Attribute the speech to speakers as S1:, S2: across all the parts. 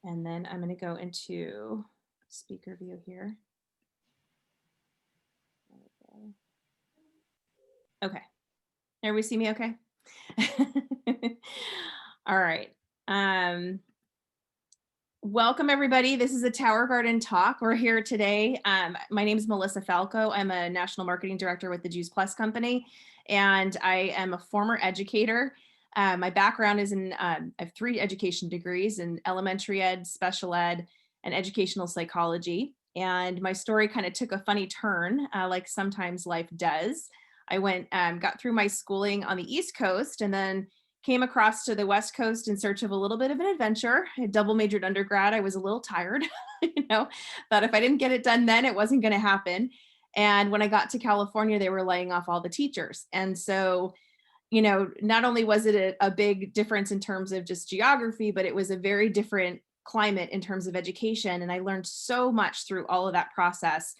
S1: And then I'm going to go into speaker view here. Okay. Everybody see me okay? All right. Welcome everybody. This is a Tower Garden Talk. We're here today. My name is Melissa Falco. I'm a national marketing director with the Juice Plus company, and I am a former educator. My background is in, I have 3 education degrees in elementary ed, special ed, and educational psychology. And my story kind of took a funny turn, like sometimes life does. I got through my schooling on the East Coast and then came across to the West Coast in search of a little bit of an adventure. I double majored undergrad. I was a little tired, thought if I didn't get it done then, it wasn't going to happen. And when I got to California, they were laying off all the teachers. And so, not only was it a big difference in terms of just geography, but it was a very different climate in terms of education. And I learned so much through all of that process.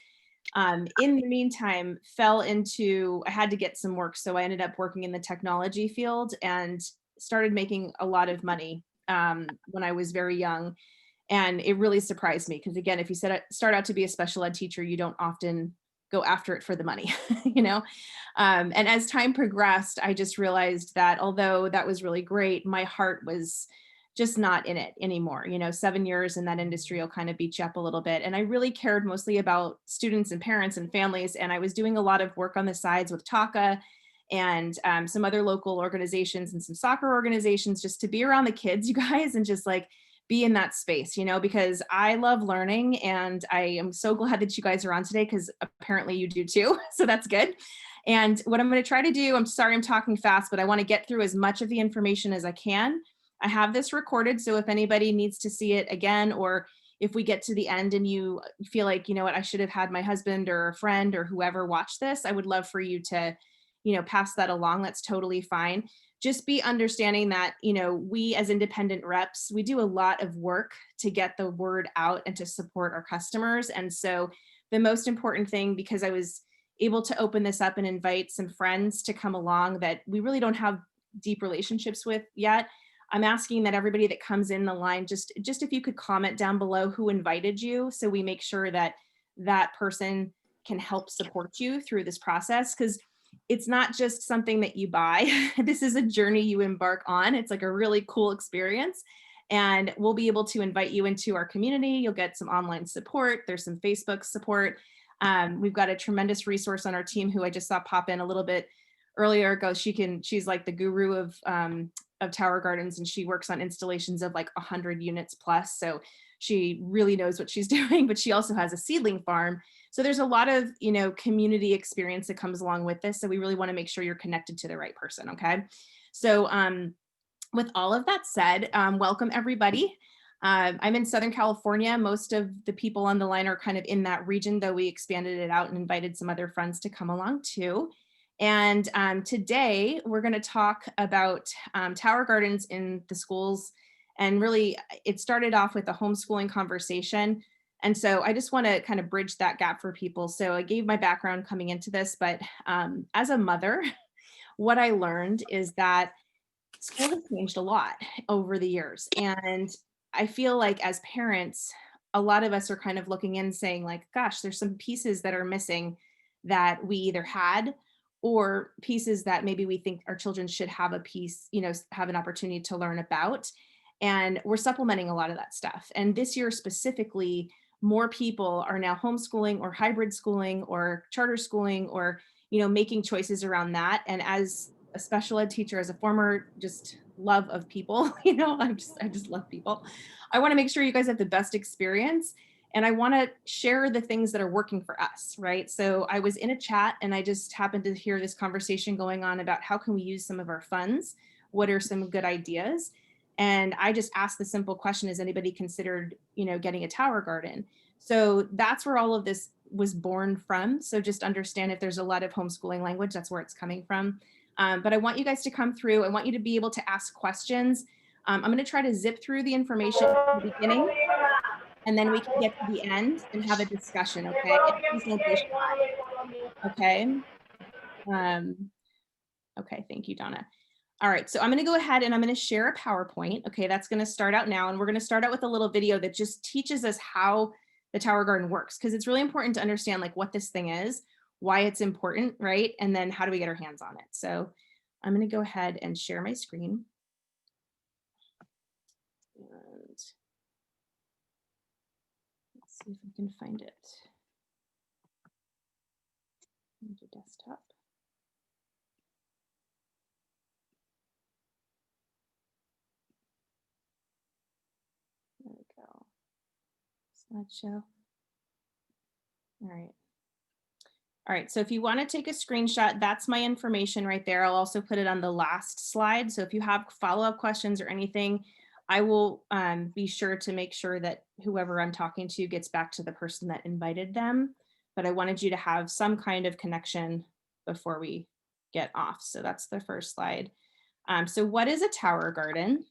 S1: In the meantime, I had to get some work. So I ended up working in the technology field and started making a lot of money when I was very young. And it really surprised me because, again, if you start out to be a special ed teacher, you don't often go after it for the money, And as time progressed, I just realized that although that was really great, my heart was just not in it anymore. 7 years in that industry will kind of beat you up a little bit. And I really cared mostly about students and parents and families. And I was doing a lot of work on the sides with TACA and some other local organizations and some soccer organizations just to be around the kids, you guys, and just like be in that space, because I love learning. And I am so glad that you guys are on today because apparently you do too. So that's good. And what I'm going to try to do, I'm sorry I'm talking fast, but I want to get through as much of the information as I can. I have this recorded, so if anybody needs to see it again, or if we get to the end and you feel like, what, I should have had my husband or a friend or whoever watch this, I would love for you to, pass that along. That's totally fine. Just be understanding that, we as independent reps, we do a lot of work to get the word out and to support our customers. And so the most important thing, because I was able to open this up and invite some friends to come along that we really don't have deep relationships with yet, I'm asking that everybody that comes in the line, just if you could comment down below who invited you, so we make sure that that person can help support you through this process, because it's not just something that you buy. This is a journey you embark on. It's like a really cool experience. And we'll be able to invite you into our community. You'll get some online support. There's some Facebook support. We've got a tremendous resource on our team who I just saw pop in a little bit earlier ago. She's like the guru of Tower Gardens, and she works on installations of like 100 units plus. So she really knows what she's doing, but she also has a seedling farm. So there's a lot of, community experience that comes along with this. So we really want to make sure you're connected to the right person. Okay. So with all of that said, welcome everybody. I'm in Southern California. Most of the people on the line are kind of in that region, though we expanded it out and invited some other friends to come along too. And today we're going to talk about Tower Gardens in the schools. And really, it started off with a homeschooling conversation. And so I just want to kind of bridge that gap for people. So I gave my background coming into this, but as a mother, what I learned is that school has changed a lot over the years. And I feel like as parents, a lot of us are kind of looking in saying like, gosh, there's some pieces that are missing that we either had or pieces that maybe we think our children should have have an opportunity to learn about. And we're supplementing a lot of that stuff. And this year specifically, more people are now homeschooling or hybrid schooling or charter schooling or, making choices around that. And as a special ed teacher, as a former just love of people, I just love people. I want to make sure you guys have the best experience. And I want to share the things that are working for us, right? So I was in a chat and I just happened to hear this conversation going on about how can we use some of our funds? What are some good ideas? And I just asked the simple question, has anybody considered, getting a tower garden? So that's where all of this was born from. So just understand if there's a lot of homeschooling language, that's where it's coming from. But I want you guys to come through. I want you to be able to ask questions. I'm going to try to zip through the information at the beginning, and then we can get to the end and have a discussion, okay? And please don't be shy, okay? Okay, thank you, Donna. All right, so I'm going to go ahead and I'm going to share a PowerPoint. Okay, that's going to start out now. And we're going to start out with a little video that just teaches us how the Tower Garden works, because it's really important to understand like what this thing is, why it's important, right? And then how do we get our hands on it? So I'm going to go ahead and share my screen. And let's see if I can find it. Into desktop. There we go. Slideshow. All right. All right, so if you want to take a screenshot, that's my information right there. I'll also put it on the last slide. So if you have follow-up questions or anything, I will be sure to make sure that whoever I'm talking to gets back to the person that invited them. But I wanted you to have some kind of connection before we get off. So that's the first slide. So what is a tower garden?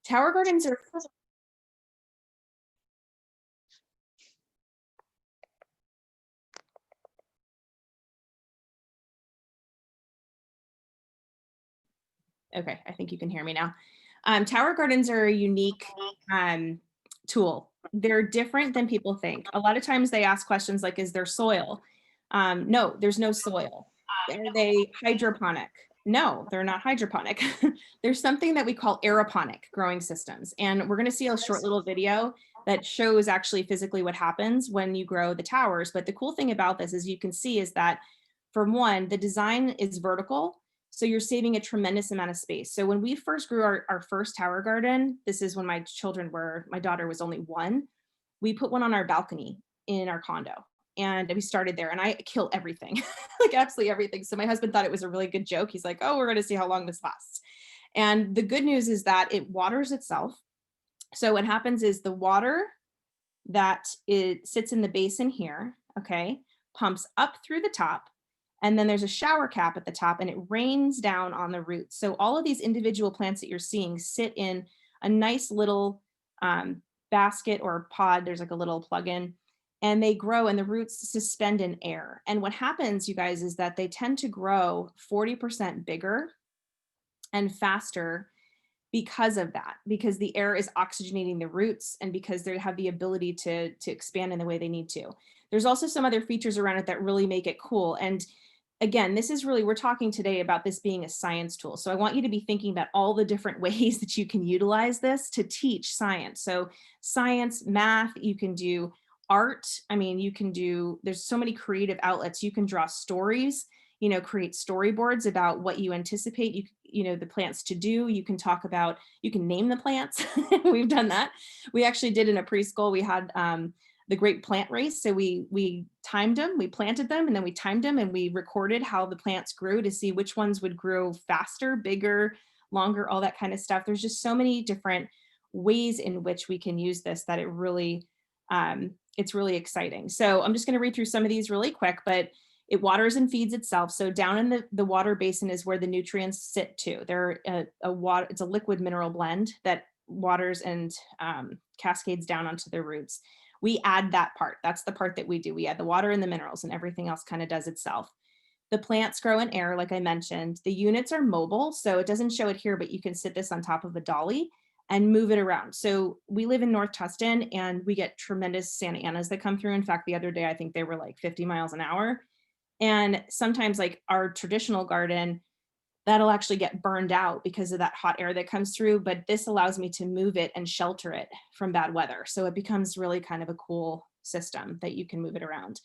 S1: Tower gardens are okay, I think you can hear me now. Tower gardens are a unique tool. They're different than people think. A lot of times they ask questions like, is there soil? No, there's no soil. Are they hydroponic? No, they're not hydroponic. There's something that we call aeroponic growing systems. And we're going to see a short little video that shows actually physically what happens when you grow the towers. But the cool thing about this, as you can see, is that for one, the design is vertical. So you're saving a tremendous amount of space. So when we first grew our first tower garden, this is when my daughter was only 1, we put one on our balcony in our condo. And we started there and I kill everything, like absolutely everything. So my husband thought it was a really good joke. He's like, oh, we're going to see how long this lasts. And the good news is that it waters itself. So what happens is the water that it sits in the basin here, okay, pumps up through the top. And then there's a shower cap at the top and it rains down on the roots. So all of these individual plants that you're seeing sit in a nice little basket or pod. There's like a little plug-in and they grow and the roots suspend in air. And what happens, you guys, is that they tend to grow 40% bigger and faster because of that, because the air is oxygenating the roots and because they have the ability to expand in the way they need to. There's also some other features around it that really make it cool. And again, this is really, we're talking today about this being a science tool. So I want you to be thinking about all the different ways that you can utilize this to teach science. So science, math, you can do art. I mean, you can do, there's so many creative outlets. You can draw stories, you know, create storyboards about what you anticipate you know, the plants to do. You can talk about, you can name the plants. We've done that. We actually did in a preschool, we had the Great Plant Race. So we timed them, we planted them, and then we timed them and we recorded how the plants grew to see which ones would grow faster, bigger, longer, all that kind of stuff. There's just so many different ways in which we can use this that it really, it's really exciting. So I'm just going to read through some of these really quick, but it waters and feeds itself. So down in the water basin is where the nutrients sit too. They're it's a liquid mineral blend that waters and cascades down onto the roots. We add that part. That's the part that we do. We add the water and the minerals and everything else kind of does itself. The plants grow in air, like I mentioned. The units are mobile, so it doesn't show it here, but you can sit this on top of a dolly and move it around. So we live in North Tustin and we get tremendous Santa Anas that come through. In fact, the other day, I think they were like 50 miles an hour. And sometimes like our traditional garden, that'll actually get burned out because of that hot air that comes through. But this allows me to move it and shelter it from bad weather. So it becomes really kind of a cool system that you can move it around.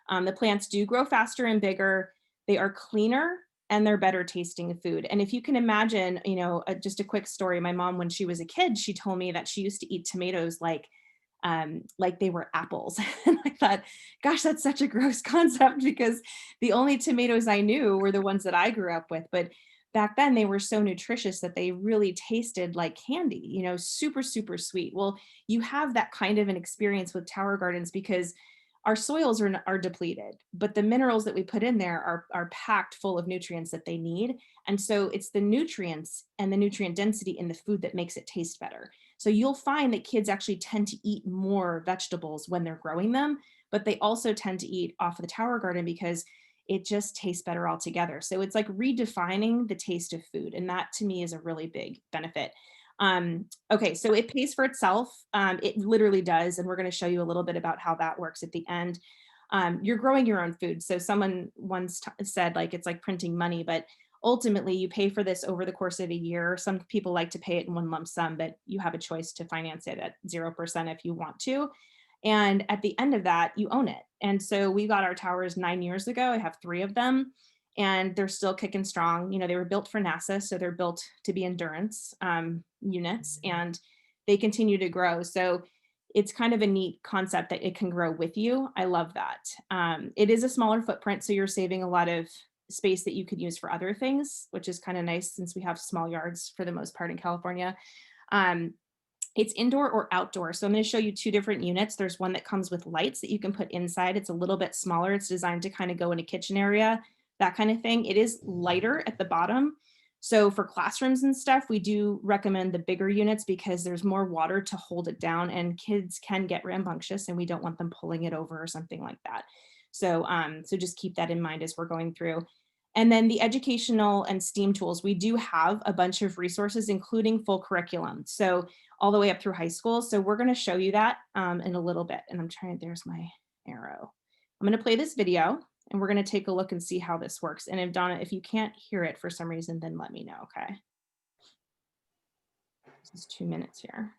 S1: The plants do grow faster and bigger. They are cleaner and they're better tasting food. And if you can imagine, you know, just a quick story, my mom, when she was a kid, she told me that she used to eat tomatoes like they were apples. And I thought, gosh, that's such a gross concept because the only tomatoes I knew were the ones that I grew up with. But back then they were so nutritious that they really tasted like candy, you know, super, super sweet. Well, you have that kind of an experience with tower gardens because our soils are depleted, but the minerals that we put in there are packed full of nutrients that they need. And so it's the nutrients and the nutrient density in the food that makes it taste better. So you'll find that kids actually tend to eat more vegetables when they're growing them, but they also tend to eat off of the tower garden because it just tastes better altogether. So it's like redefining the taste of food. And that to me is a really big benefit. Okay, so it pays for itself. It literally does. And we're going to show you a little bit about how that works at the end. You're growing your own food. So someone once said like, it's like printing money, but ultimately you pay for this over the course of a year. Some people like to pay it in one lump sum, but you have a choice to finance it at 0% if you want to. And at the end of that, you own it. And so we got our towers 9 years ago. I have 3 of them and they're still kicking strong. You know, they were built for NASA, so they're built to be endurance units, and they continue to grow. So it's kind of a neat concept that it can grow with you. I love that. It is a smaller footprint, so you're saving a lot of space that you could use for other things, which is kind of nice since we have small yards for the most part in California. Um, it's indoor or outdoor. So I'm going to show you 2 different units. There's one that comes with lights that you can put inside. It's a little bit smaller. It's designed to kind of go in a kitchen area, that kind of thing. It is lighter at the bottom. So for classrooms and stuff, we do recommend the bigger units because there's more water to hold it down and kids can get rambunctious and we don't want them pulling it over or something like that. So, so just keep that in mind as we're going through. And then the educational and STEAM tools, we do have a bunch of resources, including full curriculum. So all the way up through high school. So we're going to show you that in a little bit. And I'm trying, there's my arrow. I'm going to play this video and we're going to take a look and see how this works. And if Donna, if you can't hear it for some reason, then let me know, okay? This is 2 minutes here.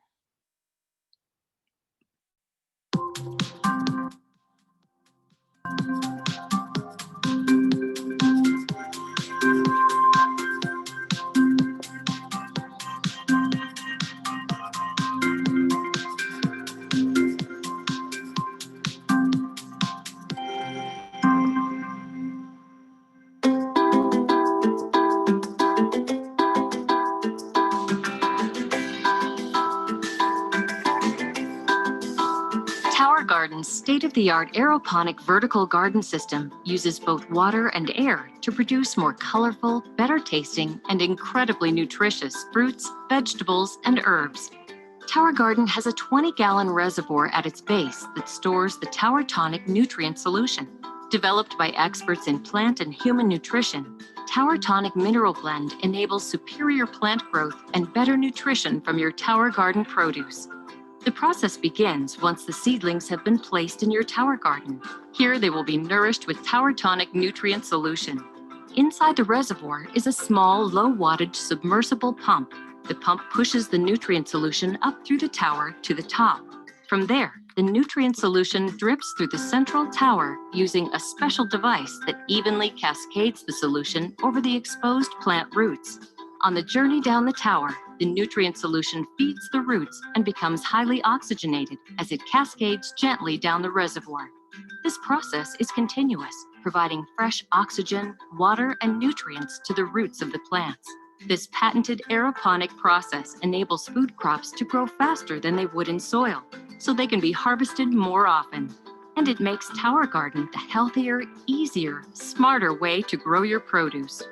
S2: Tower Garden's state-of-the-art aeroponic vertical garden system uses both water and air to produce more colorful, better tasting, and incredibly nutritious fruits, vegetables, and herbs. Tower Garden has a 20-gallon reservoir at its base that stores the Tower Tonic nutrient solution. Developed by experts in plant and human nutrition, Tower Tonic Mineral Blend enables superior plant growth and better nutrition from your Tower Garden produce. The process begins once the seedlings have been placed in your tower garden. Here they will be nourished with Tower Tonic nutrient solution. Inside the reservoir is a small, low-wattage submersible pump. The pump pushes the nutrient solution up through the tower to the top. From there, the nutrient solution drips through the central tower using a special device that evenly cascades the solution over the exposed plant roots. On the journey down the tower, the nutrient solution feeds the roots and becomes highly oxygenated as it cascades gently down the reservoir. This process is continuous, providing fresh oxygen, water, and nutrients to the roots of the plants. This patented aeroponic process enables food crops to grow faster than they would in soil, so they can be harvested more often. And it makes Tower Garden the healthier, easier, smarter way to grow your produce.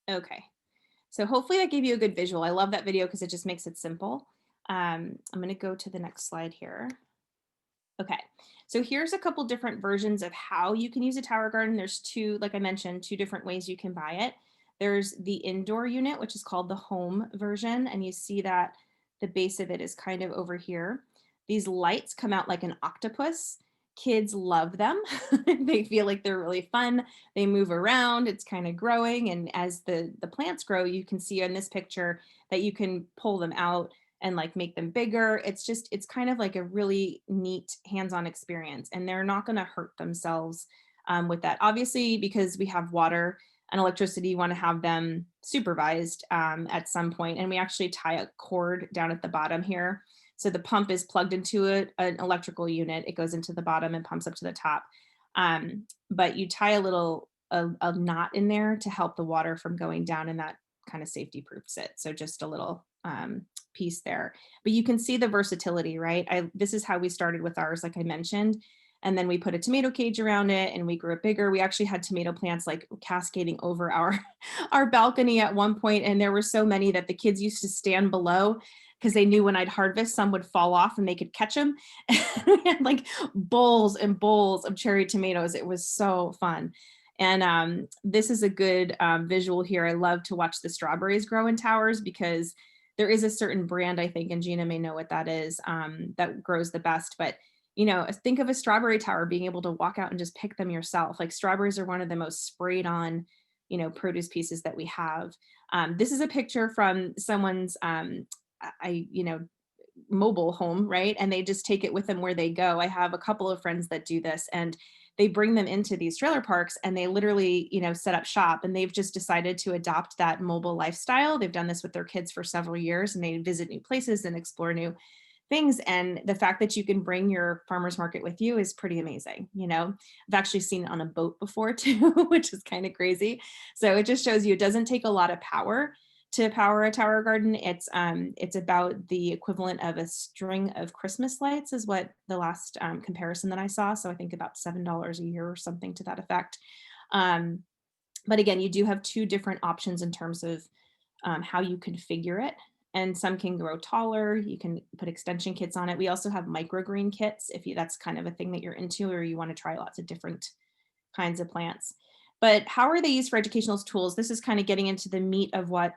S1: Okay, so hopefully that gave you a good visual. I love that video because it just makes it simple. I'm going to go to the next slide here. Okay, so here's a couple different versions of how you can use a tower garden. There's 2, like I mentioned, 2 different ways you can buy it. There's the indoor unit, which is called the home version, and you see that the base of it is kind of over here. These lights come out like an octopus. Kids love them. They feel like they're really fun. They move around, it's kind of growing, and as the plants grow, you can see in this picture that you can pull them out and like make them bigger. It's kind of like a really neat hands-on experience, and they're not going to hurt themselves with that. Obviously, because we have water and electricity, you want to have them supervised at some point, and we actually tie a cord down at the bottom here. So the pump is plugged into an electrical unit. It goes into the bottom and pumps up to the top. But you tie a little a knot in there to help the water from going down, and that kind of safety proofs it. So just a little piece there. But you can see the versatility, right? This is how we started with ours, like I mentioned. And then we put a tomato cage around it and we grew it bigger. We actually had tomato plants like cascading over our balcony at one point, and there were so many that the kids used to stand below because they knew when I'd harvest, some would fall off and they could catch them. We had like bowls and bowls of cherry tomatoes. It was so fun. And this is a good visual here. I love to watch the strawberries grow in towers because there is a certain brand, I think, and Gina may know what that is, that grows the best. But think of a strawberry tower being able to walk out and just pick them yourself. Like strawberries are one of the most sprayed on, produce pieces that we have. This is a picture from someone's, mobile home, right? And they just take it with them where they go. I have a couple of friends that do this, and they bring them into these trailer parks and they literally, set up shop, and they've just decided to adopt that mobile lifestyle. They've done this with their kids for several years, and they visit new places and explore new things. And the fact that you can bring your farmer's market with you is pretty amazing. I've actually seen it on a boat before too, which is kind of crazy. So it just shows you it doesn't take a lot of power to power a tower garden. It's about the equivalent of a string of Christmas lights is what the last comparison that I saw. So I think about $7 a year or something to that effect. But again, you do have two different options in terms of how you configure it. And some can grow taller. You can put extension kits on it. We also have microgreen kits if that's kind of a thing that you're into, or you want to try lots of different kinds of plants. But how are they used for educational tools? This is kind of getting into the meat of what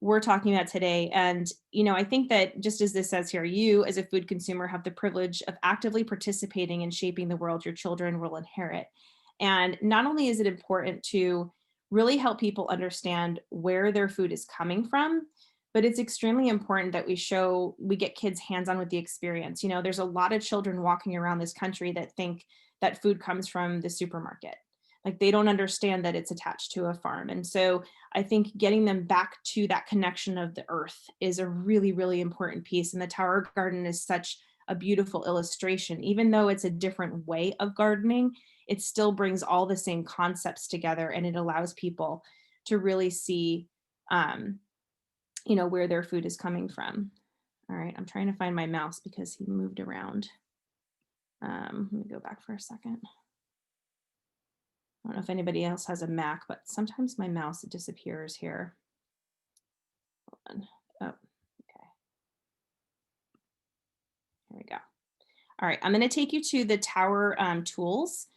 S1: we're talking about today. And, I think that just as this says here, you as a food consumer have the privilege of actively participating in shaping the world your children will inherit. And not only is it important to really help people understand where their food is coming from, but it's extremely important that we get kids hands-on with the experience. There's a lot of children walking around this country that think that food comes from the supermarket. Like they don't understand that it's attached to a farm. And so I think getting them back to that connection of the earth is a really, really important piece. And the tower garden is such a beautiful illustration. Even though it's a different way of gardening, it still brings all the same concepts together, and it allows people to really see where their food is coming from. All right, I'm trying to find my mouse because he moved around. Let me go back for a second. I don't know if anybody else has a Mac, but sometimes my mouse disappears here. Hold on. Oh, okay. Here we go. All right, I'm going to take you to the tower tools.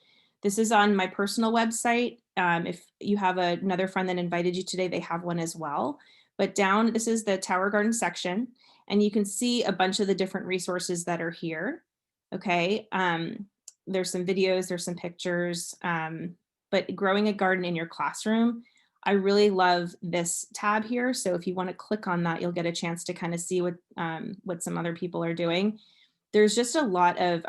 S1: This is on my personal website. If you have another friend that invited you today, they have one as well. But this is the tower garden section, and you can see a bunch of the different resources that are here. Okay, there's some videos, there's some pictures, but growing a garden in your classroom, I really love this tab here. So if you want to click on that, you'll get a chance to kind of see what some other people are doing. There's just a lot of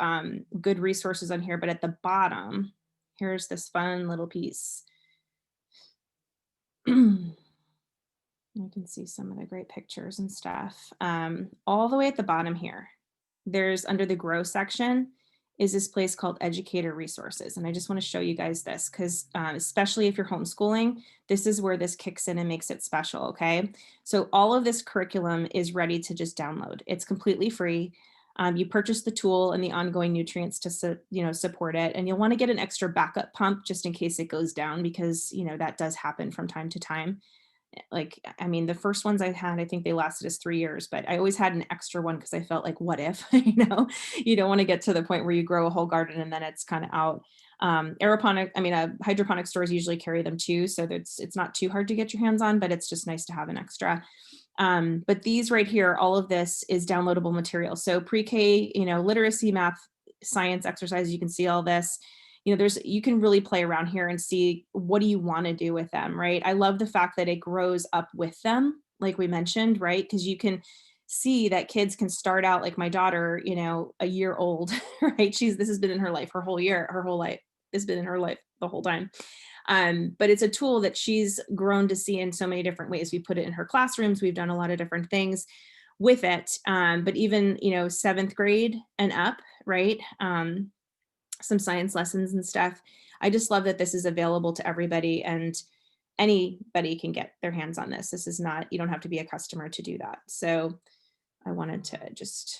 S1: good resources on here, but at the bottom, here's this fun little piece. You can see some of the great pictures and stuff. All the way at the bottom here, there's under the grow section is this place called Educator Resources. And I just want to show you guys this because especially if you're homeschooling, this is where this kicks in and makes it special, okay? So all of this curriculum is ready to just download. It's completely free. You purchase the tool and the ongoing nutrients to support it. And you'll want to get an extra backup pump just in case it goes down because that does happen from time to time. Like, I mean, the first ones I had, I think they lasted us 3 years, but I always had an extra one because I felt like, what if, you don't want to get to the point where you grow a whole garden and then it's kind of out. Hydroponic stores usually carry them too. So it's not too hard to get your hands on, but it's just nice to have an extra. But these right here, all of this is downloadable material. So pre-K, literacy, math, science, exercise, you can see all this. You can really play around here and see what do you want to do with them, right? I love the fact that it grows up with them, like we mentioned, right? Because you can see that kids can start out like my daughter, a year old, right? This has been in her life, her whole life. It's been in her life the whole time. But it's a tool that she's grown to see in so many different ways. We put it in her classrooms. We've done a lot of different things with it. But even, 7th grade and up, right? Some science lessons and stuff. I just love that this is available to everybody and anybody can get their hands on this. This is not, you don't have to be a customer to do that. So I wanted to just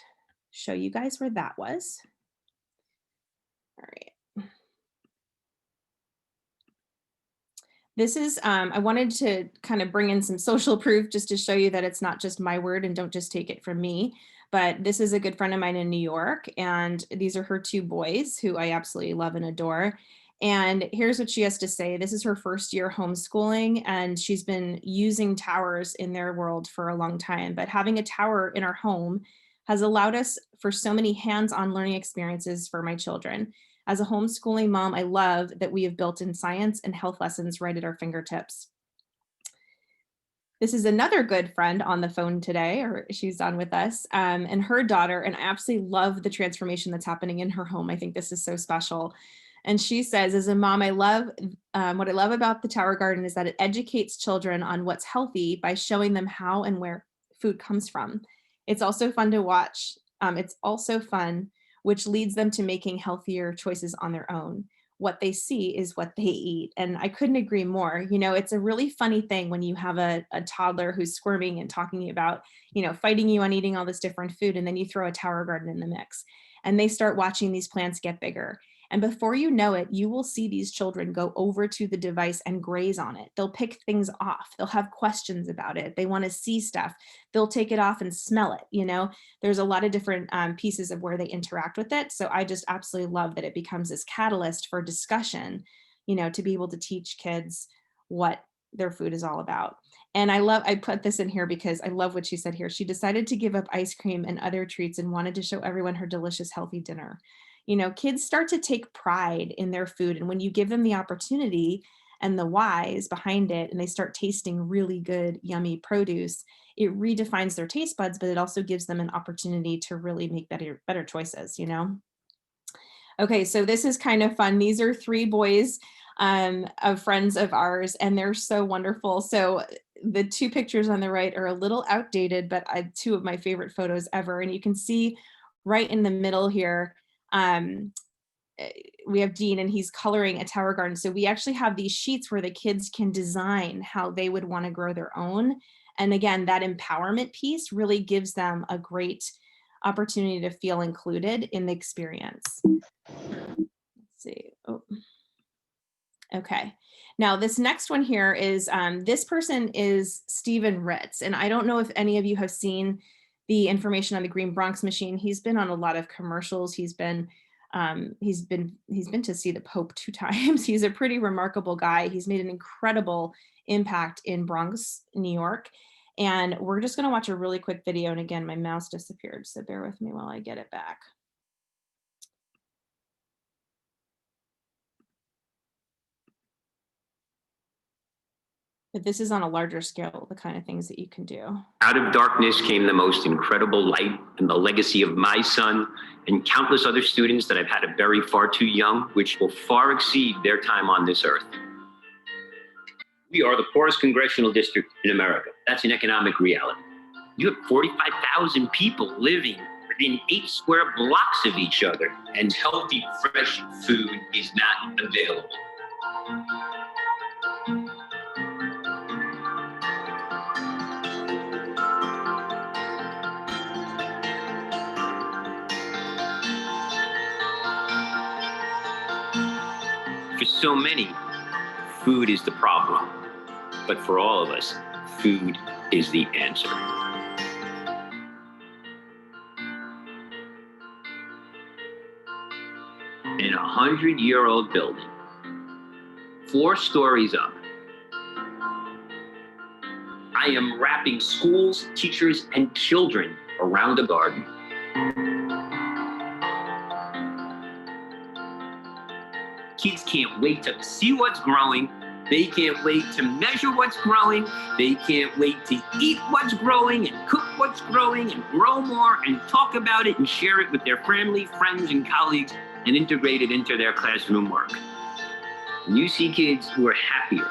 S1: show you guys where that was. All right. This is, I wanted to kind of bring in some social proof just to show you that it's not just my word and don't just take it from me. But this is a good friend of mine in New York, and these are her two boys who I absolutely love and adore. And here's what she has to say. This is her first year homeschooling, and she's been using towers in their world for a long time. But having a tower in our home has allowed us for so many hands-on learning experiences for my children. As a homeschooling mom, I love that we have built in science and health lessons right at our fingertips. This is another good friend on the phone today, or she's on with us, and her daughter, and I absolutely love the transformation that's happening in her home. I think this is so special. And she says, as a mom, I love what I love about the Tower Garden is that it educates children on what's healthy by showing them how and where food comes from. It's also fun to watch. It's also fun, which leads them to making healthier choices on their own. What they see is what they eat. And I couldn't agree more. You know, it's a really funny thing when you have a toddler who's squirming and talking about, fighting you on eating all this different food. And then you throw a Tower Garden in the mix and they start watching these plants get bigger. And before you know it, you will see these children go over to the device and graze on it. They'll pick things off. They'll have questions about it. They want to see stuff. They'll take it off and smell it. There's a lot of different pieces of where they interact with it. So I just absolutely love that it becomes this catalyst for discussion, to be able to teach kids what their food is all about. And I put this in here because I love what she said here. She decided to give up ice cream and other treats and wanted to show everyone her delicious, healthy dinner. Kids start to take pride in their food. And when you give them the opportunity and the whys behind it, and they start tasting really good, yummy produce, it redefines their taste buds, but it also gives them an opportunity to really make better choices. Okay, so this is kind of fun. These are three boys of friends of ours, and they're so wonderful. So the two pictures on the right are a little outdated, but two of my favorite photos ever. And you can see right in the middle here, um, we have Dean and he's coloring a tower garden. So we actually have these sheets where the kids can design how they would want to grow their own. And again, that empowerment piece really gives them a great opportunity to feel included in the experience. Let's see. Oh. Okay. Now this next one here is, this person is Stephen Ritz. And I don't know if any of you have seen the information on the Green Bronx machine. He's been on a lot of commercials. He's been to see the Pope 2 times. He's a pretty remarkable guy. He's made an incredible impact in Bronx, New York. And we're just going to watch a really quick video. And again, my mouse disappeared, so bear with me while I get it back. But this is on a larger scale, the kind of things that you can do.
S3: Out of darkness came the most incredible light, and the legacy of my son and countless other students that I've had to bury far too young, which will far exceed their time on this earth. We are the poorest congressional district in America. That's an economic reality. You have 45,000 people living within 8 square blocks of each other, and healthy, fresh food is not available. For so many, food is the problem. But for all of us, food is the answer. In a 100-year-old building, 4 stories up, I am wrapping schools, teachers, and children around a garden. Kids can't wait to see what's growing. They can't wait to measure what's growing. They can't wait to eat what's growing and cook what's growing and grow more and talk about it and share it with their family, friends, and colleagues and integrate it into their classroom work. When you see kids who are happier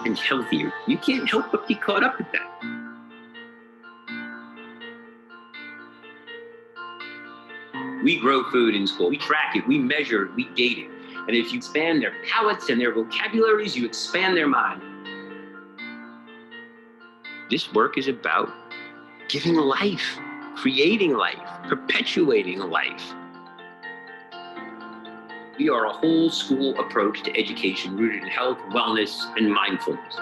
S3: and healthier, you can't help but be caught up with that. We grow food in school. We track it, we measure it, we date it. And if you expand their palates and their vocabularies, you expand their mind. This work is about giving life, creating life, perpetuating life. We are a whole school approach to education rooted in health, wellness, and mindfulness.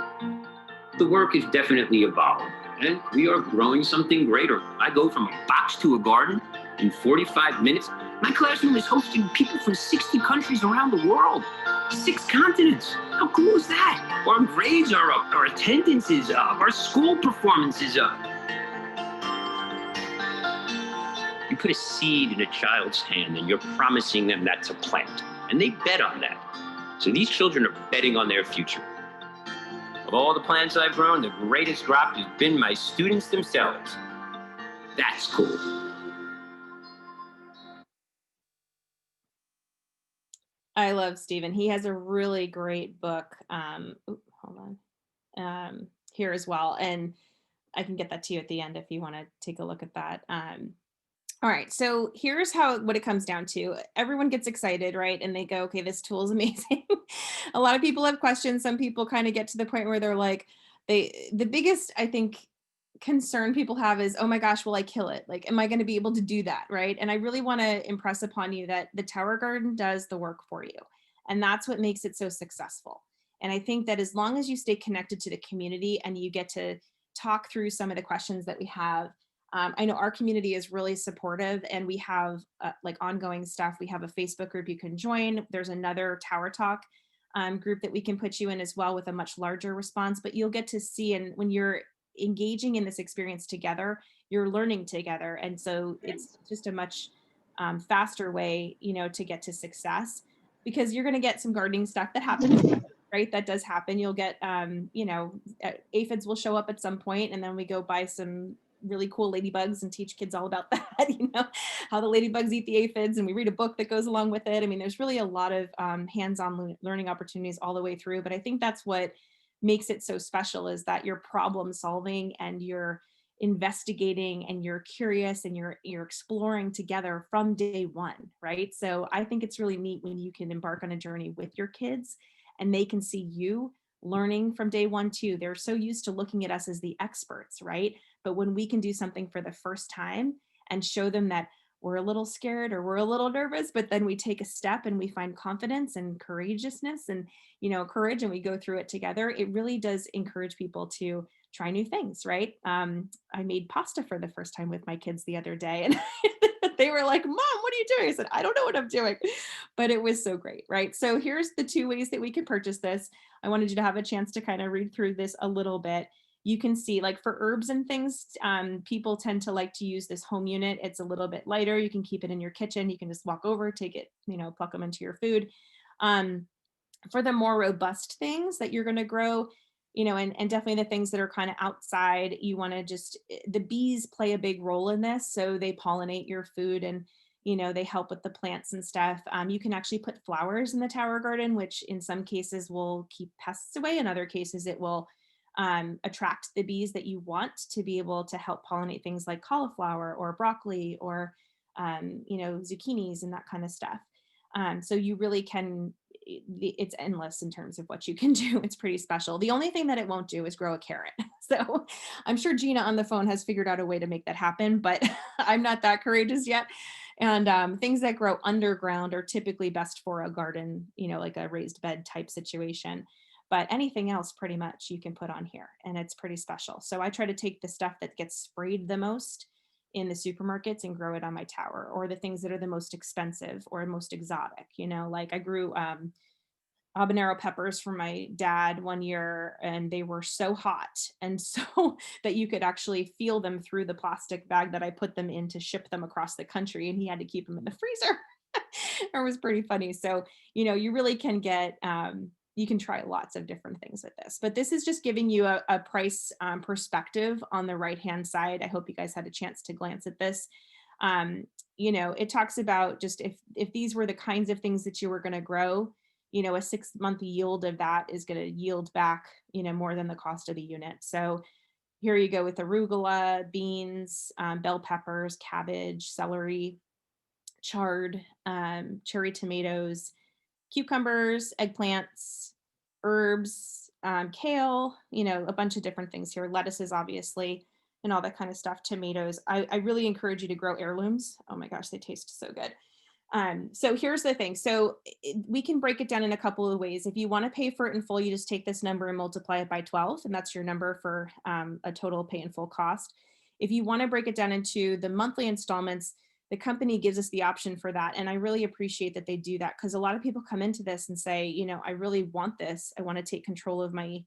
S3: The work is definitely evolved, and we are growing something greater. I go from a box to a garden in 45 minutes. My classroom is hosting people from 60 countries around the world, 6 continents. How cool is that? Our grades are up, our attendance is up, our school performance is up. You put a seed in a child's hand and you're promising them that's a plant, and they bet on that. So these children are betting on their future. Of all the plants I've grown, the greatest drop has been my students themselves. That's cool.
S1: I love Stephen. He has a really great book. Hold on. Here as well. And I can get that to you at the end if you want to take a look at that. All right, so here's what it comes down to. Everyone gets excited, right? And they go, okay, this tool is amazing. A lot of people have questions. Some people kind of get to the point where they're like, the biggest, I think, concern people have is, oh my gosh, will I kill it? Like, am I going to be able to do that, right? And I really want to impress upon you that the Tower Garden does the work for you. And that's what makes it so successful. And I think that as long as you stay connected to the community and you get to talk through some of the questions that we have, I know our community is really supportive, and we have like ongoing stuff. We have a Facebook group you can join. There's another Tower Talk group that we can put you in as well with a much larger response, but you'll get to see, and when you're engaging in this experience together, you're learning together. And so it's just a much faster way, to get to success, because you're going to get some gardening stuff that happens, right? That does happen. You'll get, aphids will show up at some point, and then we go buy some really cool ladybugs and teach kids all about that, how the ladybugs eat the aphids, and we read a book that goes along with it. I mean, there's really a lot of hands-on learning opportunities all the way through, but I think that's what makes it so special, is that you're problem solving and you're investigating and you're curious and you're exploring together from day one, right? So I think it's really neat when you can embark on a journey with your kids and they can see you learning from day one too. They're so used to looking at us as the experts, right? But when we can do something for the first time and show them that we're a little scared or we're a little nervous, but then we take a step and we find confidence and courageousness and, courage, and we go through it together, it really does encourage people to try new things, right? I made pasta for the first time with my kids the other day, and they were like, Mom, what are you doing? I said, I don't know what I'm doing, but it was so great, right? So here's the 2 ways that we can purchase this. I wanted you to have a chance to kind of read through this a little bit. You can see, like, for herbs and things, people tend to like to use this home unit. It's a little bit lighter. You can keep it in your kitchen. You can just walk over, take it, pluck them into your food. For the more robust things that you're going to grow, and definitely the things that are kind of outside, you want to the bees play a big role in this. So they pollinate your food and, they help with the plants and stuff. You can actually put flowers in the Tower Garden, which in some cases will keep pests away. In other cases, it will attract the bees that you want to be able to help pollinate things like cauliflower or broccoli or, zucchinis and that kind of stuff. So you really can, it's endless in terms of what you can do. It's pretty special. The only thing that it won't do is grow a carrot. So I'm sure Gina on the phone has figured out a way to make that happen, but I'm not that courageous yet. And things that grow underground are typically best for a garden, like a raised bed type situation. But anything else pretty much you can put on here, and it's pretty special. So I try to take the stuff that gets sprayed the most in the supermarkets and grow it on my tower, or the things that are the most expensive or most exotic, like I grew habanero peppers for my dad one year, and they were so hot and so that you could actually feel them through the plastic bag that I put them in to ship them across the country, and he had to keep them in the freezer. It was pretty funny. So, you really can get, you can try lots of different things with this, but this is just giving you a price perspective on the right-hand side. I hope you guys had a chance to glance at this. It talks about just if these were the kinds of things that you were going to grow, a 6-month yield of that is going to yield back, more than the cost of the unit. So here you go with arugula, beans, bell peppers, cabbage, celery, chard, cherry tomatoes, cucumbers, eggplants, herbs, kale, a bunch of different things here, lettuces, obviously, and all that kind of stuff, tomatoes. I really encourage you to grow heirlooms. Oh my gosh, they taste so good. So here's the thing. So we can break it down in a couple of ways. If you want to pay for it in full, you just take this number and multiply it by 12, and that's your number for a total pay in full cost. If you want to break it down into the monthly installments, the company gives us the option for that. And I really appreciate that they do that, because a lot of people come into this and say, you know, I really want this. I want to take control of my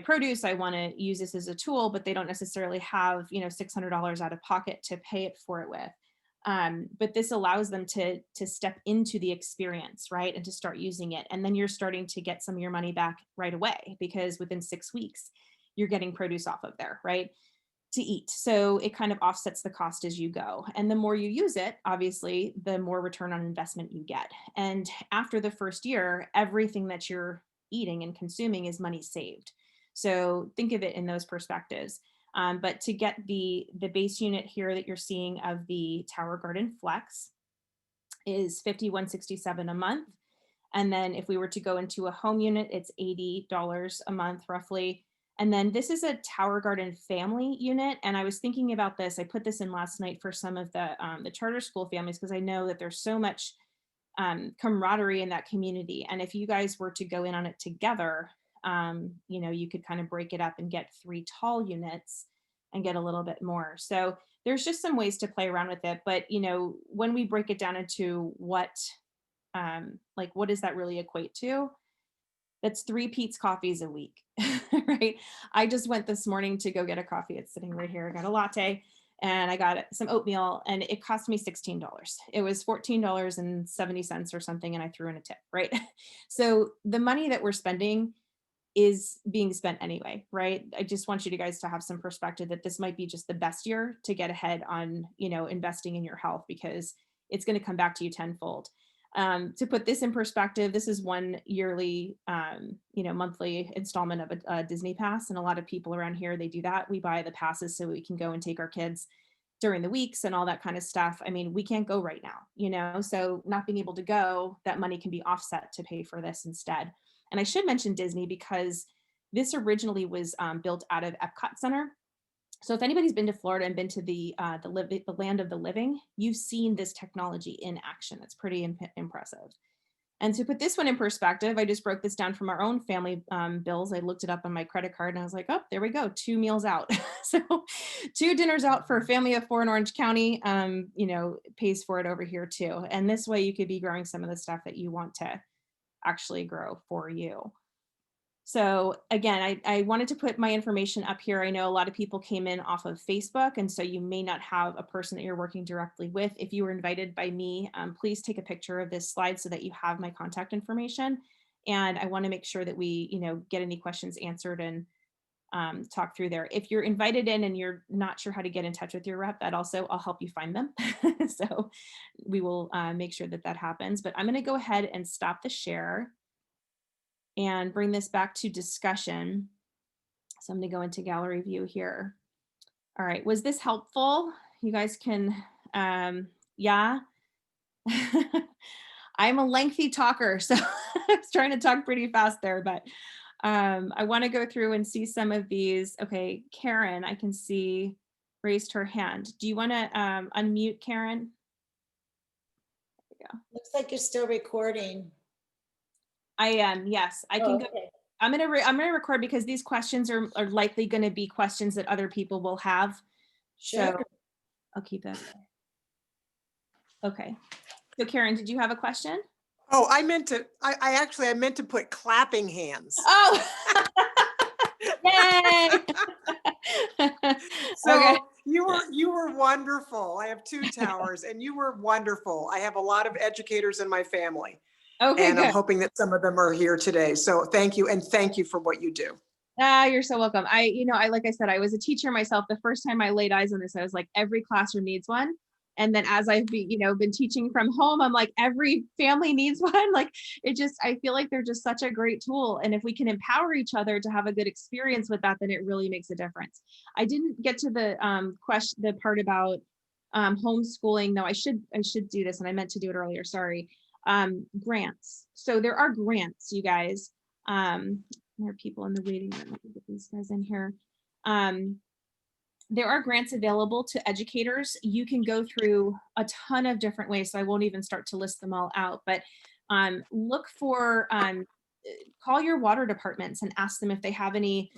S1: produce. I want to use this as a tool, but they don't necessarily have, you know, $600 out of pocket to pay it for it with. But this allows them to step into the experience, right? And to start using it. And then you're starting to get some of your money back right away, because within 6 weeks, you're getting produce off of there, right? To eat. So it kind of offsets the cost as you go. And the more you use it, obviously, the more return on investment you get. And after the first year, everything that you're eating and consuming is money saved. So think of it in those perspectives. But to get the base unit here that you're seeing of the Tower Garden Flex is $51.67 a month. And then if we were to go into a home unit, it's $80 a month roughly. And then this is a Tower Garden family unit. And I was thinking about this. I put this in last night for some of the charter school families, because I know that there's so much camaraderie in that community. And if you guys were to go in on it together, you know, you could kind of break it up and get 3 tall units and get a little bit more. So there's just some ways to play around with it. But, you know, when we break it down into what, like, what does that really equate to? That's 3 Pete's coffees a week, right? I just went this morning to go get a coffee. It's sitting right here. I got a latte and I got some oatmeal, and it cost me $16. It was $14.70 or something, and I threw in a tip, right? So the money that we're spending is being spent anyway, right? I just want you guys to have some perspective that this might be just the best year to get ahead on, you know, investing in your health, because it's going to come back to you tenfold. To put this in perspective, this is one yearly, you know, monthly installment of a Disney pass. And a lot of people around here, they do that. We buy the passes so we can go and take our kids during the weeks and all that kind of stuff. I mean, we can't go right now, you know, so not being able to go, that money can be offset to pay for this instead. And I should mention Disney, because this originally was built out of Epcot Center. So if anybody's been to Florida and been to the land of the living, you've seen this technology in action. It's pretty impressive. And to put this one in perspective, I just broke this down from our own family bills. I looked it up on my credit card and I was like, oh, there we go, 2 meals out. So 2 dinners out for a family of 4 in Orange County, you know, pays for it over here too. And this way you could be growing some of the stuff that you want to actually grow for you. So again, I wanted to put my information up here. I know a lot of people came in off of Facebook, and so you may not have a person that you're working directly with. If you were invited by me, please take a picture of this slide so that you have my contact information. And I want to make sure that we, you know, get any questions answered and talk through there. If you're invited in and you're not sure how to get in touch with your rep, that also, I'll help you find them. So we will make sure that that happens. But I'm going to go ahead and stop the share and bring this back to discussion. So I'm going to go into gallery view here. All right, was this helpful? You guys can, yeah. I'm a lengthy talker, so I was trying to talk pretty fast there, but I want to go through and see some of these. Okay, Karen, I can see raised her hand. Do you want to unmute Karen? There we go.
S4: Looks like you're still recording.
S1: I am, yes. I can go.
S4: Okay.
S1: I'm gonna record, because these questions are likely going to be questions that other people will have.
S4: Sure.
S1: So I'll keep that. Okay. So Karen, did you have a question?
S5: Oh, I meant to put clapping hands.
S1: Oh, yay!
S5: So
S1: Okay.
S5: you were wonderful. I have 2 towers and you were wonderful. I have a lot of educators in my family.
S1: Okay,
S5: And
S1: good.
S5: I'm hoping that some of them are here today. So thank you. And thank you for what you do.
S1: You're so welcome. Like I said, I was a teacher myself. The first time I laid eyes on this, I was like, every classroom needs one. And then as I've been teaching from home, I'm like, every family needs one. Like, I feel like they're just such a great tool. And if we can empower each other to have a good experience with that, then it really makes a difference. I didn't get to the the part about homeschooling. No, I should do this, and I meant to do it earlier. Sorry. Grants. So there are grants, you guys. There are people in the waiting room. Let me get these guys in here. there are grants available to educators. You can go through a ton of different ways, so I won't even start to list them all out, but look for, call your water departments and ask them if they have any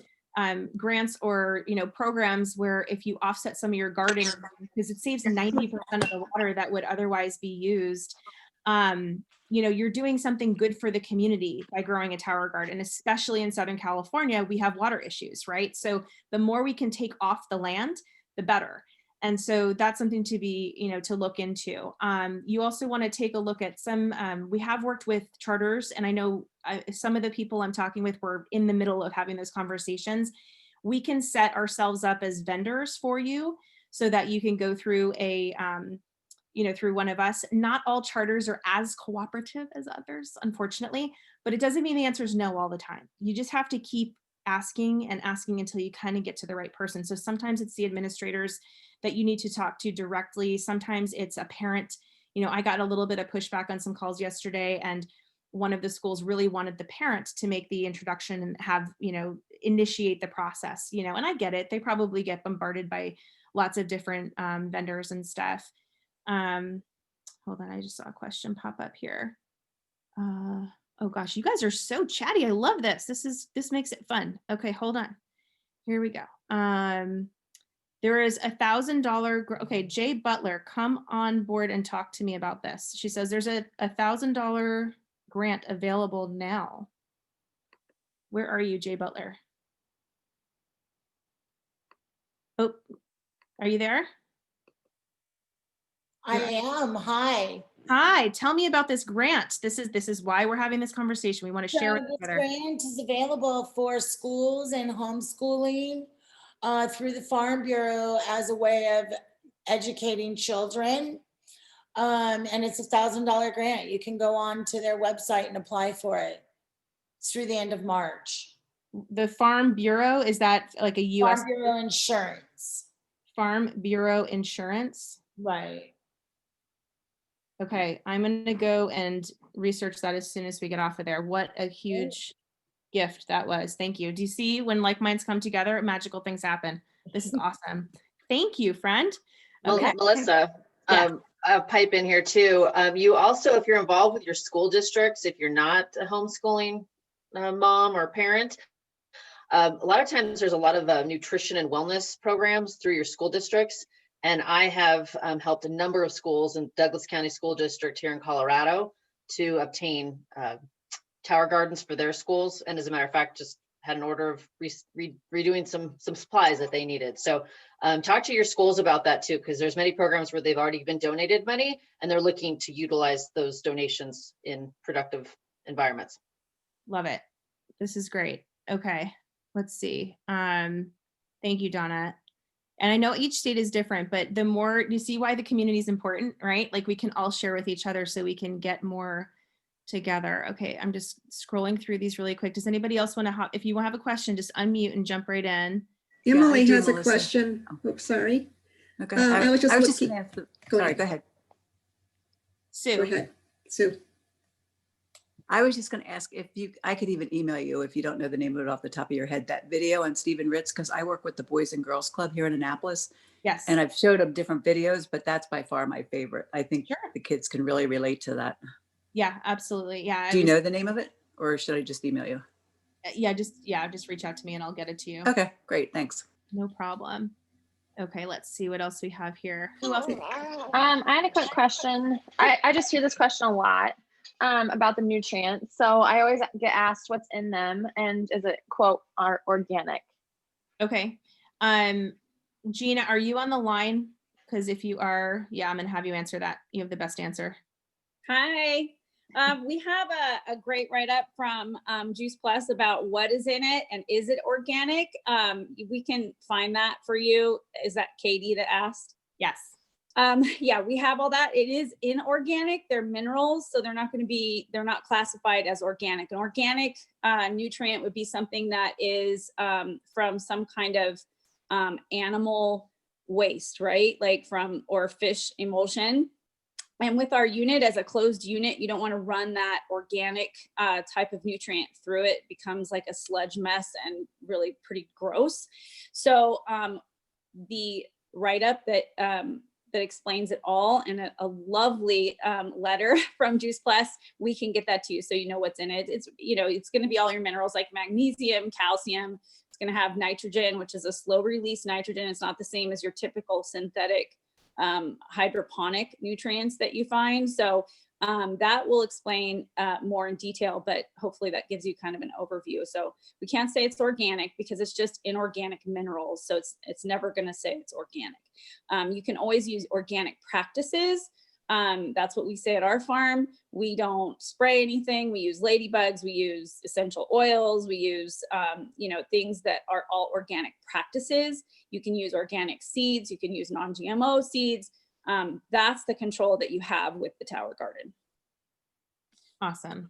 S1: grants or, programs where if you offset some of your gardening, because it saves 90% of the water that would otherwise be used. You're doing something good for the community by growing a tower garden, especially in Southern California, we have water issues, right? So the more we can take off the land, the better. And so that's something to be, to look into. You also want to take a look at some, we have worked with charters, and I know some of the people I'm talking with were in the middle of having those conversations. We can set ourselves up as vendors for you so that you can go through through one of us. Not all charters are as cooperative as others, unfortunately, but it doesn't mean the answer is no all the time. You just have to keep asking and asking until you kind of get to the right person. So sometimes it's the administrators that you need to talk to directly. Sometimes it's a parent. I got a little bit of pushback on some calls yesterday, and one of the schools really wanted the parent to make the introduction and have, initiate the process, and I get it. They probably get bombarded by lots of different vendors and stuff. Hold on, I just saw a question pop up here. Oh gosh, you guys are so chatty. I love this. This makes it fun. Okay, hold on. Here we go. There is $1,000. Okay, Jay Butler, come on board and talk to me about this. She says there's a $1,000 grant available now. Where are you, Jay Butler? Oh, are you there?
S4: I am. Hi.
S1: Hi, tell me about this grant. This is why we're having this conversation. We want to share it
S4: This
S1: together.
S4: grant is available for schools and homeschooling through the Farm Bureau as a way of educating children. And it's $1,000 grant. You can go on to their website and apply for it. It's through the end of March.
S1: The Farm Bureau, is that like a U.S.
S4: Farm Bureau Insurance?
S1: Farm Bureau Insurance?
S4: Right.
S1: Okay, I'm gonna go and research that as soon as we get off of there. What a huge gift that was. Thank you. Do you see when like minds come together, magical things happen? This is awesome. Thank you, friend. Okay.
S6: Melissa,
S1: Yeah.
S6: I'll pipe in here too. You also, if you're involved with your school districts, if you're not a homeschooling mom or parent, a lot of times there's a lot of nutrition and wellness programs through your school districts. And I have helped a number of schools in Douglas County School District here in Colorado to obtain tower gardens for their schools. And as a matter of fact, just had an order of redoing some supplies that they needed. So talk to your schools about that too, because there's many programs where they've already been donated money and they're looking to utilize those donations in productive environments.
S1: Love it. This is great. Okay, let's see. Thank you, Donna. And I know each state is different, but the more you see why the community is important, right? Like we can all share with each other so we can get more together. Okay, I'm just scrolling through these really quick. Does anybody else want to, if you have a question, just unmute and jump right in.
S7: Emily
S8: do,
S7: has a
S8: Melissa.
S7: question. Oops, sorry.
S8: Okay.
S7: I was just looking.
S8: gonna ask
S7: Go
S8: sorry,
S7: ahead.
S8: go ahead.
S1: Sue.
S7: Go ahead, Sue.
S8: I was just going to ask if I could even email you if you don't know the name of it off the top of your head, that video on Stephen Ritz, because I work with the Boys and Girls Club here in Annapolis.
S1: Yes.
S8: And I've showed them different videos, but that's by far my favorite. I think
S1: Sure.
S8: the kids can really relate to that.
S1: Yeah, absolutely. Yeah.
S8: Do you know the name of it or should I just email you?
S1: Yeah, just reach out to me and I'll get it to you.
S8: Okay, great. Thanks.
S1: No problem. Okay, let's see what else we have here. Who else?
S9: I had a quick question. I just hear this question a lot about the nutrients. So I always get asked what's in them and is it quote are organic?
S1: Okay. Gina, are you on the line? Because if you are, yeah, I'm gonna have you answer that. You have the best answer.
S10: Hi. We have a great write-up from Juice Plus about what is in it and is it organic? We can find that for you. Is that Katie that asked?
S1: Yes.
S10: Yeah, we have all that. It is inorganic. They're minerals, so they're not classified as organic. An organic nutrient would be something that is from some kind of animal waste, right? Like or fish emulsion. And with our unit as a closed unit, you don't want to run that organic type of nutrient through it. It becomes like a sludge mess and really pretty gross. So the write-up that that explains it all in a lovely letter from Juice Plus, we can get that to you so you know what's in it. It's, you know, it's going to be all your minerals like magnesium, calcium. It's going to have nitrogen, which is a slow release nitrogen. It's not the same as your typical synthetic hydroponic nutrients that you find. So that will explain more in detail, but hopefully that gives you kind of an overview. So we can't say it's organic because it's just inorganic minerals. So it's never going to say it's organic. You can always use organic practices. That's what we say at our farm. We don't spray anything. We use ladybugs. We use essential oils. We use, you know, things that are all organic practices. You can use organic seeds. You can use non-GMO seeds. That's the control that you have with the Tower Garden.
S1: Awesome.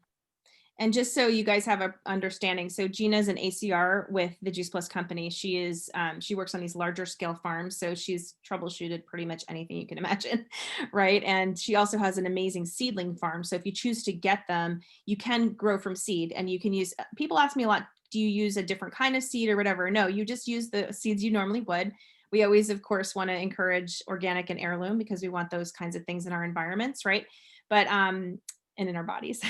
S1: And just so you guys have an understanding, so Gina's an ACR with the Juice Plus company. She is, she works on these larger scale farms. So she's troubleshooted pretty much anything you can imagine, right? And she also has an amazing seedling farm. So if you choose to get them, you can grow from seed and you can use, people ask me a lot, do you use a different kind of seed or whatever? No, you just use the seeds you normally would. We always, of course, want to encourage organic and heirloom because we want those kinds of things in our environments, right? But and in our bodies,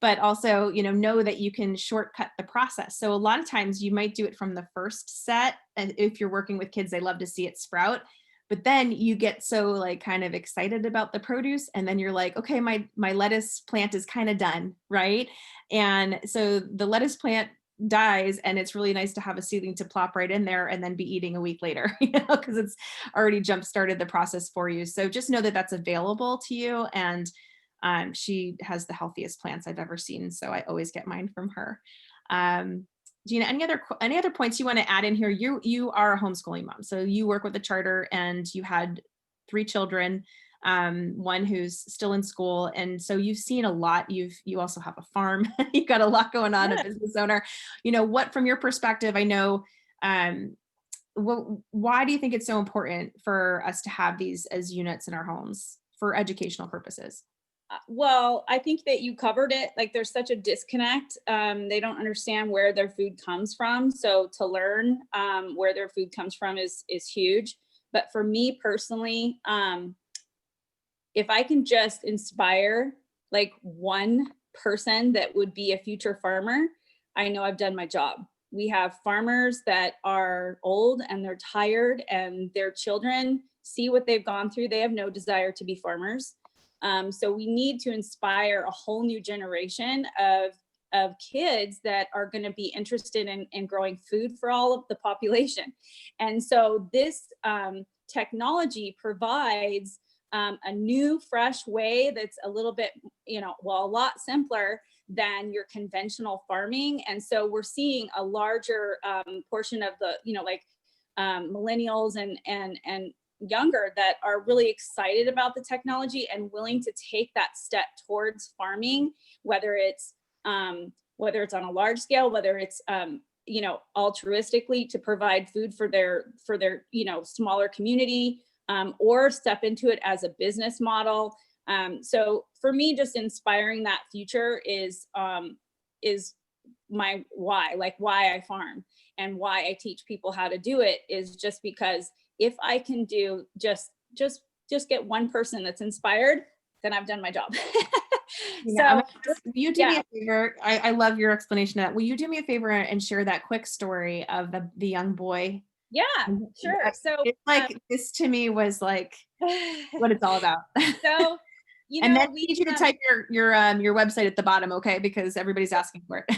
S1: but also, you know that you can shortcut the process. So a lot of times you might do it from the first set. And if you're working with kids, they love to see it sprout. But then you get so like kind of excited about the produce. And then you're like, okay, my lettuce plant is kind of done, right? And so the lettuce plant dies and it's really nice to have a seedling to plop right in there and then be eating a week later, you know, because it's already jump started the process for you. So just know that that's available to you. And she has the healthiest plants I've ever seen. So I always get mine from her. Gina, any other points you want to add in here? You are a homeschooling mom. So you work with a charter and you had 3 children, one who's still in school. And so you've seen a lot. You also have a farm. You've got a lot going on, a business owner. You know, what from your perspective, I know, why do you think it's so important for us to have these as units in our homes for educational purposes?
S10: Well, I think that you covered it. Like there's such a disconnect. They don't understand where their food comes from. So to learn where their food comes from is huge. But for me personally, if I can just inspire like one person that would be a future farmer, I know I've done my job. We have farmers that are old and they're tired and their children see what they've gone through. They have no desire to be farmers. So we need to inspire a whole new generation of kids that are going to be interested in growing food for all of the population. And so this technology provides a new, fresh way that's a little bit, you know, well, a lot simpler than your conventional farming. And so we're seeing a larger portion of the, you know, like millennials and younger that are really excited about the technology and willing to take that step towards farming, whether it's on a large scale, whether it's you know, altruistically to provide food for their you know, smaller community, or step into it as a business model. So for me, just inspiring that future is my why, like why I farm and why I teach people how to do it is just because if I can do just get one person that's inspired, then I've done my job.
S1: Yeah, so will you do me a favor? I love your explanation of that. Will you do me a favor and share that quick story of the young boy?
S10: Yeah, sure. So
S1: it's like this to me was like what it's all about.
S10: So you know,
S1: and then we need you to type your website at the bottom, okay? Because everybody's asking for it.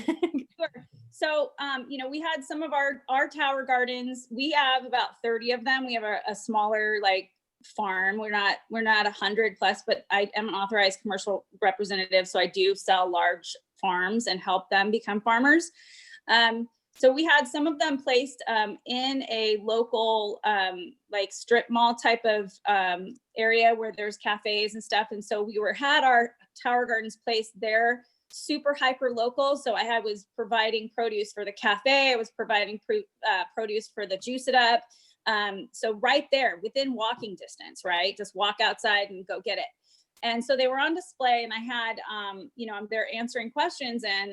S10: Sure. So, you know, we had some of our tower gardens. We have about 30 of them. We have a smaller like farm. We're not 100 plus, but I am an authorized commercial representative. So I do sell large farms and help them become farmers. So we had some of them placed in a local like strip mall type of area where there's cafes and stuff. And so we had our tower gardens placed there, super hyper local. So I was providing produce for the cafe. I was providing produce for the Juice It Up. So right there within walking distance, right? Just walk outside and go get it. And so they were on display and I had, you know, I'm there answering questions and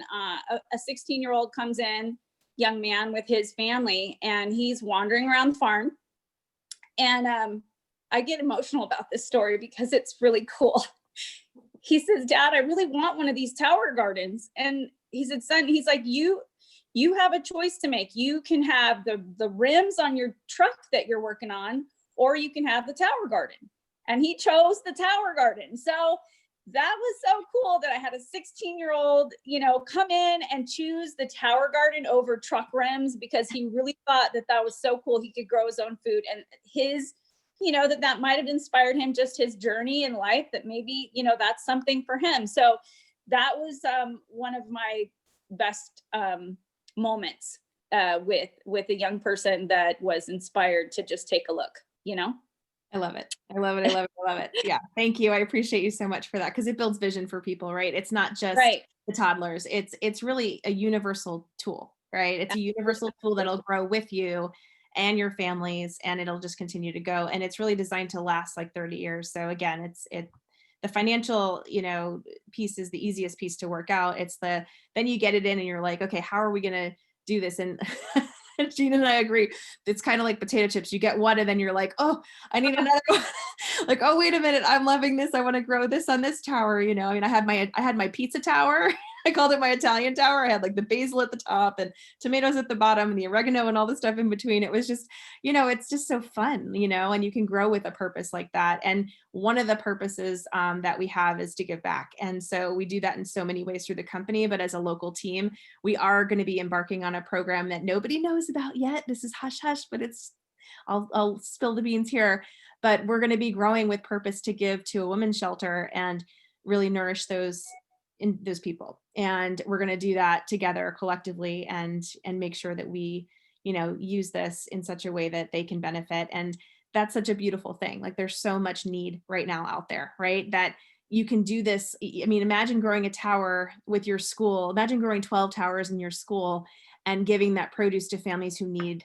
S10: a 16-year-old comes in, young man with his family, and he's wandering around the farm And I get emotional about this story because it's really cool. He says, Dad, I really want one of these tower gardens. And he said, son, he's like, you have a choice to make. You can have the rims on your truck that you're working on, or you can have the tower garden. And he chose the tower garden. So that was so cool that I had a 16-year-old, come in and choose the tower garden over truck rims, because he really thought that was so cool. He could grow his own food, and his, that might have inspired him, just his journey in life, that maybe, that's something for him. So that was one of my best moments with a young person that was inspired to just take a look,
S1: I love it. I love it. I love it. I love it. Yeah. Thank you. I appreciate you so much for that, because it builds vision for people, right? It's not just the toddlers. It's really a universal tool, right? It's a universal tool that'll grow with you and your families, and it'll just continue to go. And it's really designed to last like 30 years. So again, the financial, piece is the easiest piece to work out. It's then you get it in and you're like, okay, how are we going to do this? And Gina and I agree. It's kind of like potato chips. You get one and then you're like, oh, I need another one. Like, oh, wait a minute. I'm loving this. I want to grow this on this tower. I mean, I had my pizza tower. I called it my Italian tower. I had like the basil at the top and tomatoes at the bottom and the oregano and all the stuff in between. It was just, it's just so fun, and you can grow with a purpose like that. And one of the purposes that we have is to give back. And so we do that in so many ways through the company, but as a local team, we are going to be embarking on a program that nobody knows about yet. This is hush hush, but I'll spill the beans here, but we're going to be growing with purpose to give to a women's shelter and really nourish those people. And we're going to do that together collectively and make sure that we, use this in such a way that they can benefit. And that's such a beautiful thing. Like, there's so much need right now out there, right? That you can do this. I mean, imagine growing a tower with your school. Imagine growing 12 towers in your school and giving that produce to families who need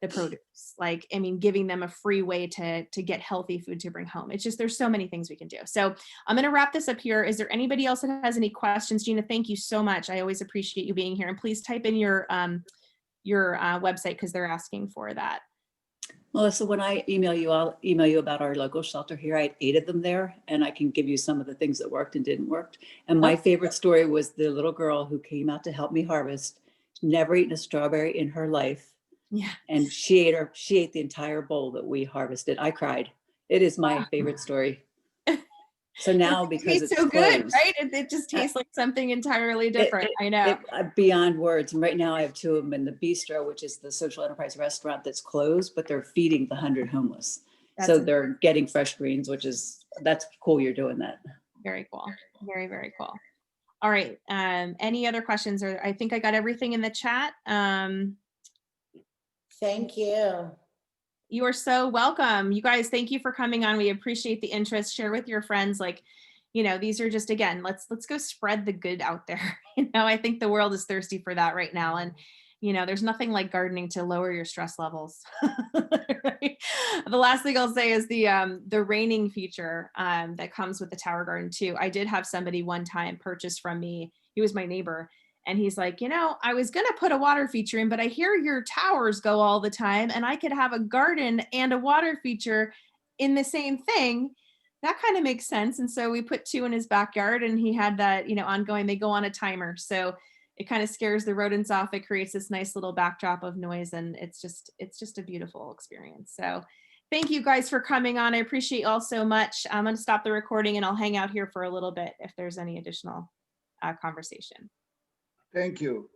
S1: the produce. Like, I mean, giving them a free way to get healthy food to bring home. It's just, there's so many things we can do. So I'm going to wrap this up here. Is there anybody else that has any questions? Gina, thank you so much. I always appreciate you being here, and please type in your website, because they're asking for that.
S8: Melissa, when I email you, I'll email you about our local shelter here. I had 8 of them there, and I can give you some of the things that worked and didn't work. And my favorite story was the little girl who came out to help me harvest, never eaten a strawberry in her life.
S1: Yeah.
S8: And she ate the entire bowl that we harvested. I cried. It is my favorite story. So now, because it's
S1: so
S8: closed,
S1: good, right? It just tastes like something entirely different. I know.
S8: Beyond words. And right now I have 2 of them in the bistro, which is the social enterprise restaurant that's closed, but they're feeding the 100 homeless. So they're getting fresh greens, that's cool. You're doing that.
S1: Very cool. Very, very cool. All right. Any other questions? Or I think I got everything in the chat.
S4: Thank you.
S1: You are so welcome. You guys, thank you for coming on. We appreciate the interest. Share with your friends. Like, these are just, again, let's go spread the good out there. I think the world is thirsty for that right now. And, there's nothing like gardening to lower your stress levels. Right? The last thing I'll say is the raining feature that comes with the tower garden too. I did have somebody one time purchase from me. He was my neighbor. And he's like, I was going to put a water feature in, but I hear your towers go all the time, and I could have a garden and a water feature in the same thing. That kind of makes sense. And so we put 2 in his backyard, and he had that, ongoing. They go on a timer. So it kind of scares the rodents off. It creates this nice little backdrop of noise, and it's just a beautiful experience. So thank you guys for coming on. I appreciate you all so much. I'm going to stop the recording, and I'll hang out here for a little bit if there's any additional conversation.
S11: Thank you.